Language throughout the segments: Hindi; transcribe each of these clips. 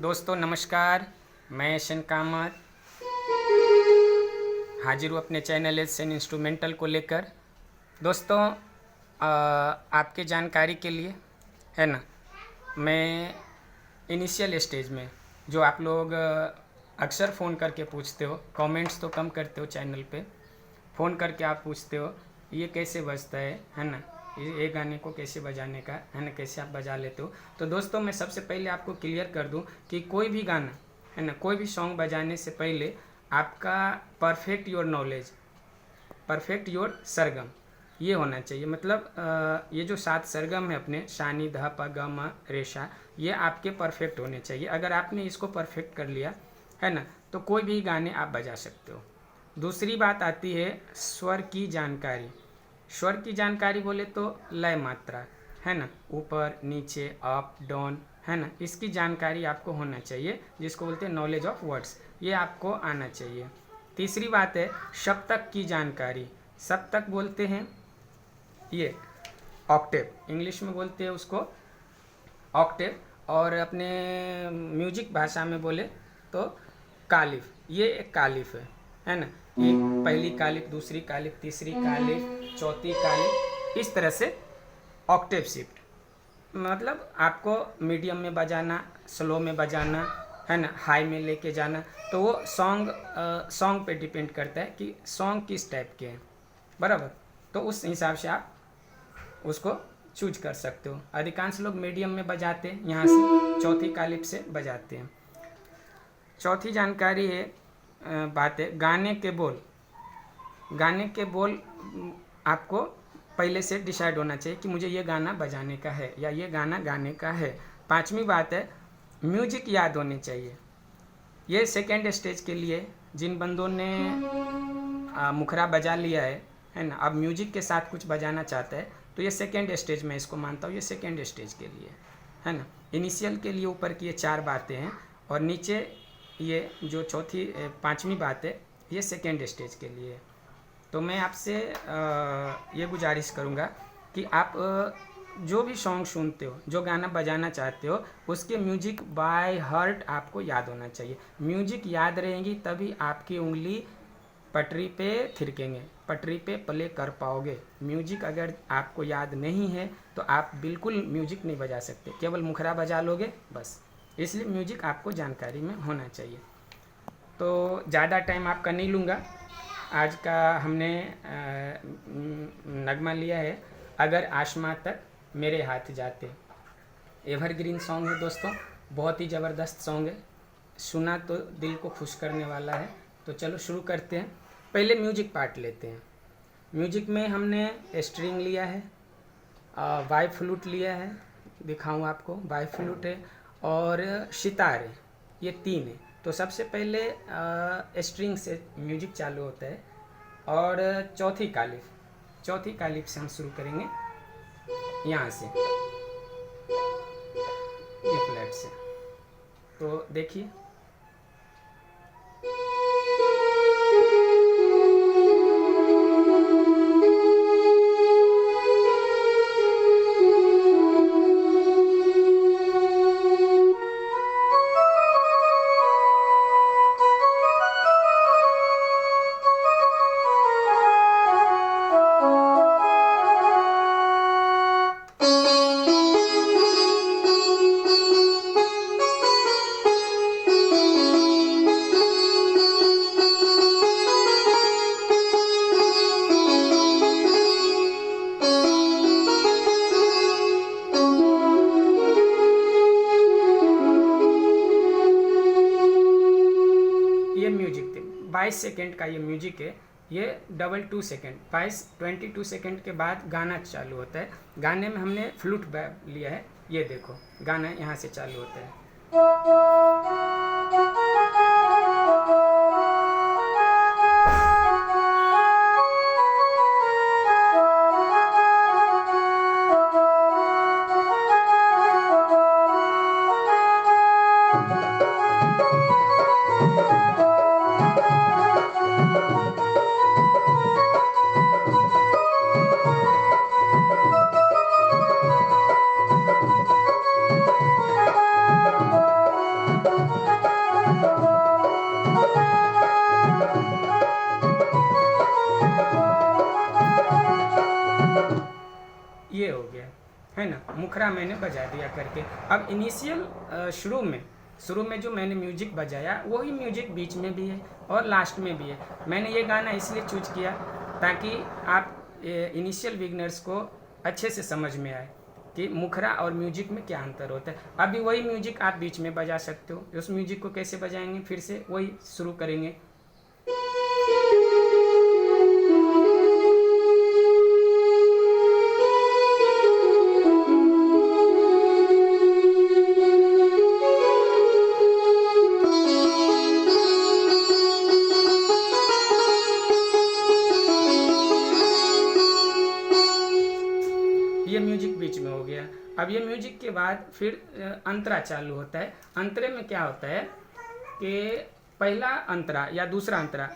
दोस्तों नमस्कार, मैं एशन कामत हाजिर हूँ अपने चैनल एशन इंस्ट्रूमेंटल को लेकर। दोस्तों आपके जानकारी के लिए है ना, मैं इनिशियल स्टेज में जो आप लोग अक्सर फ़ोन करके पूछते हो, कमेंट्स तो कम करते हो चैनल पे, फ़ोन करके आप पूछते हो ये कैसे बजता है ना, ये गाने को कैसे बजाने का है ना, कैसे आप बजा लेते हो। तो दोस्तों मैं सबसे पहले आपको क्लियर कर दूं कि कोई भी गाना है ना, कोई भी सॉन्ग बजाने से पहले आपका perfect your knowledge, perfect your sargam ये होना चाहिए। मतलब ये जो 7 सरगम है अपने शानी ध प ग म रेशा, ये आपके परफेक्ट होने चाहिए। अगर आपने इसको परफेक्ट कर लिया है ना, तो कोई भी गाने आप बजा सकते हो। दूसरी बात आती है स्वर की जानकारी। स्वर की जानकारी बोले तो लय मात्रा है ना, ऊपर नीचे अप डाउन है ना, इसकी जानकारी आपको होना चाहिए, जिसको बोलते हैं नॉलेज ऑफ वर्ड्स, ये आपको आना चाहिए। तीसरी बात है सप्तक की जानकारी। सप्तक बोलते हैं ये ऑक्टेव, इंग्लिश में बोलते हैं उसको ऑक्टेव, और अपने म्यूजिक भाषा में बोले तो कालिफ। ये एक कालिफ है ना, एक पहली कालिफ, दूसरी कालिफ, तीसरी कालिफ, चौथी कालिफ, इस तरह से ऑक्टेव शिफ्ट। मतलब आपको मीडियम में बजाना, स्लो में बजाना है ना, हाई में लेके जाना, तो वो सॉन्ग पे डिपेंड करता है कि सॉन्ग किस टाइप के हैं, बराबर। तो उस हिसाब से आप उसको चूज कर सकते हो। अधिकांश लोग मीडियम में बजाते हैं, यहाँ से चौथी कालिफ से बजाते हैं। चौथी जानकारी है बात है गाने के बोल। गाने के बोल आपको पहले से डिसाइड होना चाहिए कि मुझे ये गाना बजाने का है या ये गाना गाने का है। पांचवी बात है म्यूजिक याद होनी चाहिए। ये सेकेंड स्टेज के लिए, जिन बंदों ने मुखरा बजा लिया है ना, अब म्यूजिक के साथ कुछ बजाना चाहता है, तो ये सेकेंड स्टेज में इसको मानता हूँ, ये सेकेंड स्टेज के लिए है ना। इनिशियल के लिए ऊपर की ये 4 बातें हैं, और नीचे ये जो चौथी 5वीं बात है, ये सेकेंड स्टेज के लिए। तो मैं आपसे ये गुजारिश करूँगा कि आप जो भी सॉन्ग सुनते हो, जो गाना बजाना चाहते हो, उसके म्यूजिक बाय हार्ट आपको याद होना चाहिए। म्यूजिक याद रहेंगी तभी आपकी उंगली पटरी पे थिरकेंगे, पटरी पे प्ले कर पाओगे। म्यूजिक अगर आपको याद नहीं है तो आप बिल्कुल म्यूजिक नहीं बजा सकते, केवल मुखरा बजा लोगे बस। इसलिए म्यूजिक आपको जानकारी में होना चाहिए। तो ज़्यादा टाइम आपका नहीं लूँगा। आज का हमने नगमा लिया है अगर आसमां तक मेरे हाथ जाते। एवरग्रीन सॉन्ग है दोस्तों, बहुत ही ज़बरदस्त सॉन्ग है, सुना तो दिल को खुश करने वाला है। तो चलो शुरू करते हैं। पहले म्यूजिक पार्ट लेते हैं। म्यूजिक में हमने स्ट्रिंग लिया है, वाई फ्लूट लिया है, दिखाऊं आपको, वाई फ्लूट है और सितार है, ये 3 है। तो सबसे पहले स्ट्रिंग से म्यूजिक चालू होता है, और चौथी कालिफ से हम शुरू करेंगे, यहाँ से ए फ्लैट से। तो देखिए ये म्यूजिक थे, 22 सेकेंड का ये म्यूजिक है। ये 22 सेकेंड, 22 सेकेंड के बाद गाना चालू होता है। गाने में हमने फ्लूट लिया है, ये देखो गाना यहाँ से चालू होता है। मुखरा मैंने बजा दिया करके। अब इनिशियल शुरू में जो मैंने म्यूजिक बजाया वही म्यूजिक बीच में भी है और लास्ट में भी है। मैंने ये गाना इसलिए चूज किया ताकि आप इनिशियल बिगनर्स को अच्छे से समझ में आए कि मुखरा और म्यूजिक में क्या अंतर होता है। अभी वही म्यूजिक आप बीच में बजा सकते हो। उस म्यूजिक को कैसे बजाएंगे, फिर से वही शुरू करेंगे। ये म्यूजिक बीच में हो गया। अब ये म्यूजिक के बाद फिर अंतरा चालू होता है। अंतरे में क्या होता है कि पहला अंतरा या दूसरा अंतरा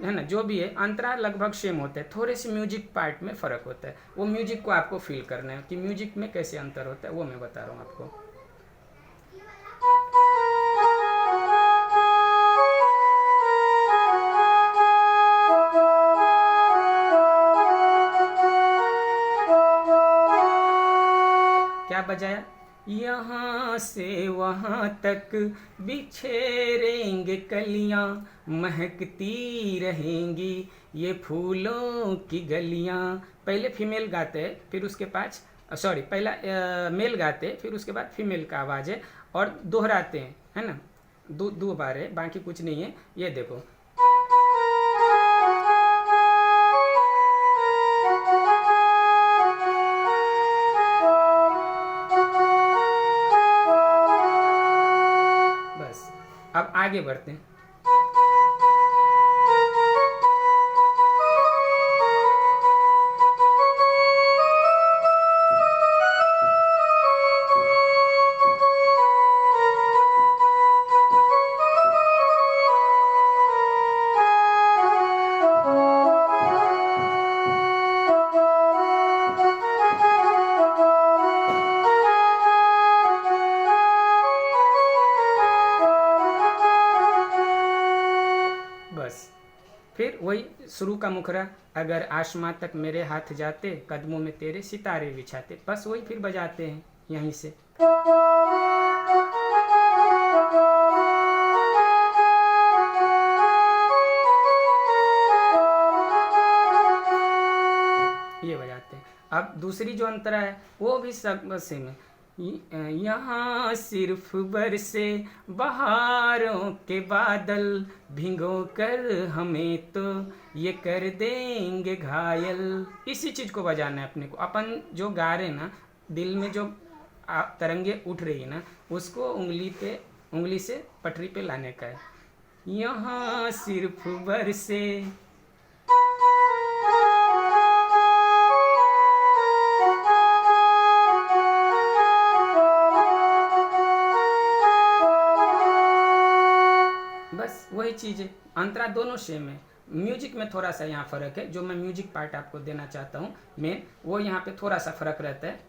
है ना, जो भी है अंतरा लगभग सेम होता है, थोड़े से म्यूजिक पार्ट में फ़र्क होता है। वो म्यूजिक को आपको फील करना है कि म्यूजिक में कैसे अंतर होता है, वो मैं बता रहा हूँ आपको। क्या बजाया, यहाँ से वहाँ तक बिछेरेंगे कलियाँ, महकती रहेंगी ये फूलों की गलियाँ। पहले फीमेल गाते हैं, फिर उसके पास पहला मेल गाते हैं, फिर उसके बाद फीमेल का आवाज़ है और दोहराते हैं, है ना। दो बार है, बाकी कुछ नहीं है। ये देखो, बस। अब आगे बढ़ते हैं। बस फिर वही शुरू का मुखरा, अगर आसमां तक मेरे हाथ जाते, कदमों में तेरे सितारे बिछाते। बस वही फिर बजाते हैं यहीं से। ये बजाते हैं। अब दूसरी जो अंतरा है वो भी सब सेम है। यहाँ सिर्फ बरसे बहारों के बादल, भिगो कर हमें तो ये कर देंगे घायल। इसी चीज़ को बजाना है अपने को। अपन जो गा रहे ना, दिल में जो तरंगे उठ रही है ना, उसको उंगली से पटरी पे लाने का है। यहाँ सिर्फ बरसे, बस वही चीज़ है। अंतरा दोनों सेम है। म्यूजिक में थोड़ा सा यहाँ फ़र्क है, जो मैं म्यूजिक पार्ट आपको देना चाहता हूँ मेन, वो यहाँ पे थोड़ा सा फ़र्क रहता है।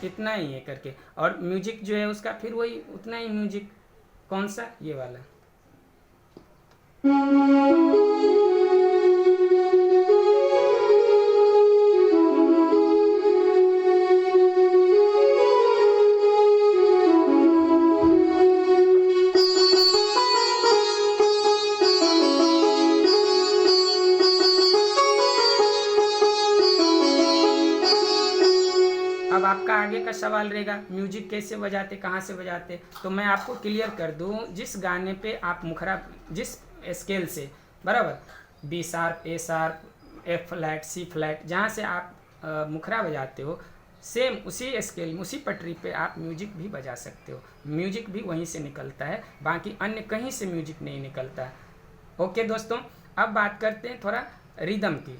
इतना ही है करके। और म्यूजिक जो है उसका फिर वही उतना ही म्यूजिक। कौन सा, ये वाला। अब आपका आगे का सवाल रहेगा म्यूजिक कैसे बजाते, कहाँ से बजाते। तो मैं आपको क्लियर कर दूँ, जिस गाने पे आप मुखरा, जिस स्केल से बराबर बी शार्प, ए शार्प, एफ फ्लैट, सी फ्लैट, जहाँ से आप मुखरा बजाते हो, सेम उसी स्केल में, उसी पटरी पे आप म्यूजिक भी बजा सकते हो। म्यूजिक भी वहीं से निकलता है, बाकी अन्य कहीं से म्यूजिक नहीं निकलता है। ओके दोस्तों, अब बात करते हैं थोड़ा रिदम की।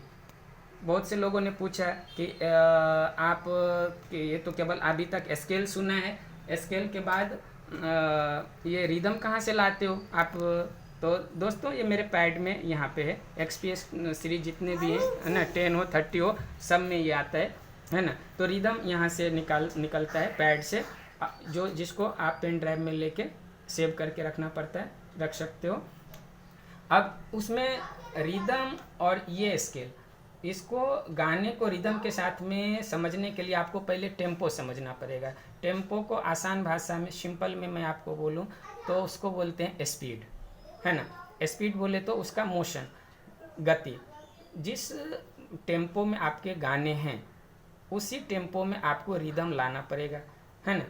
बहुत से लोगों ने पूछा कि आप ये तो केवल अभी तक स्केल सुना है, स्केल के बाद ये रिदम कहाँ से लाते हो आप, तो दोस्तों ये मेरे पैड में यहाँ पे है, एक्सपीएस सीरीज जितने भी हैं, है ना, 10 हो 30 हो, सब में ये आता है ना। तो रिदम यहाँ से निकलता है पैड से, जो जिसको आप पेन ड्राइव में लेके सेव करके रखना पड़ता है, रख सकते हो। अब उसमें रिदम और ये स्केल, इसको गाने को रिदम के साथ में समझने के लिए आपको पहले टेम्पो समझना पड़ेगा। टेम्पो को आसान भाषा में, सिंपल में मैं आपको बोलूँ तो उसको बोलते हैं स्पीड, है ना। स्पीड बोले तो उसका मोशन, गति। जिस टेम्पो में आपके गाने हैं उसी टेम्पो में आपको रिदम लाना पड़ेगा, है ना।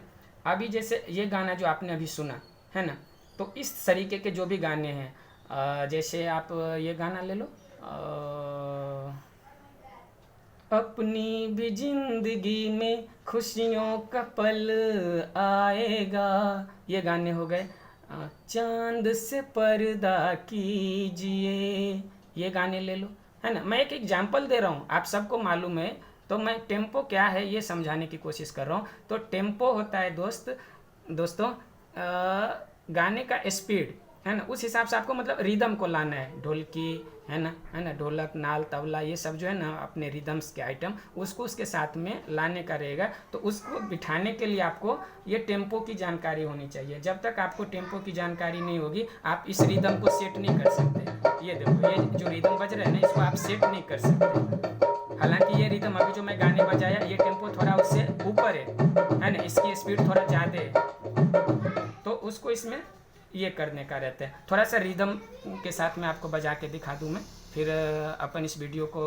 अभी जैसे ये गाना जो आपने अभी सुना, है ना, तो इस तरीके के जो भी गाने हैं, जैसे आप ये गाना ले लो, अपनी भी जिंदगी में खुशियों का पल आएगा, ये गाने हो गए। चांद से पर्दा कीजिए, ये गाने ले लो, है ना। मैं एक एग्जाम्पल दे रहा हूँ, आप सबको मालूम है, तो मैं टेम्पो क्या है ये समझाने की कोशिश कर रहा हूँ। तो टेम्पो होता है दोस्तों गाने का स्पीड, है ना, उस हिसाब से आपको मतलब रिदम को लाना है। ढोलकी, है ना, ढोलक, नाल, तबला, ये सब जो है ना अपने रिदम्स के आइटम, उसको उसके साथ में लाने का रहेगा। तो उसको बिठाने के लिए आपको ये टेम्पो की जानकारी होनी चाहिए। जब तक आपको टेम्पो की जानकारी नहीं होगी, आप इस रिदम को सेट नहीं कर सकते। ये देखो, ये जो रिदम बज रहा है ना, इसको आप सेट नहीं कर सकते। हालांकि ये रिदम अभी जो मैं गाने बजाया, ये टेम्पो थोड़ा उससे ऊपर है ना, इसकी स्पीड थोड़ा ज़्यादा है, तो उसको इसमें ये करने का रहता है। थोड़ा सा रिदम के साथ में आपको बजा के दिखा दूँ मैं, फिर अपन इस वीडियो को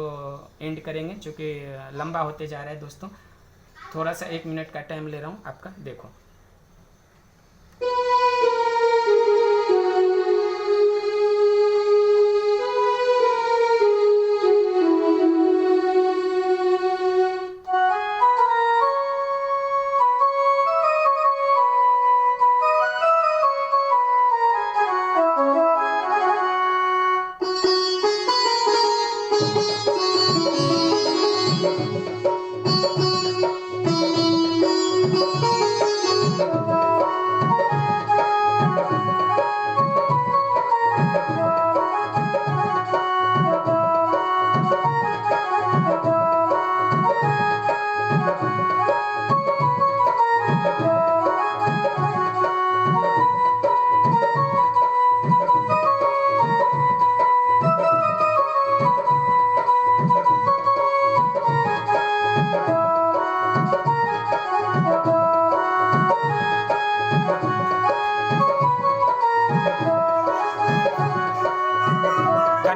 एंड करेंगे, क्योंकि लंबा होते जा रहा है दोस्तों। थोड़ा सा 1 मिनट का टाइम ले रहा हूँ आपका, देखो।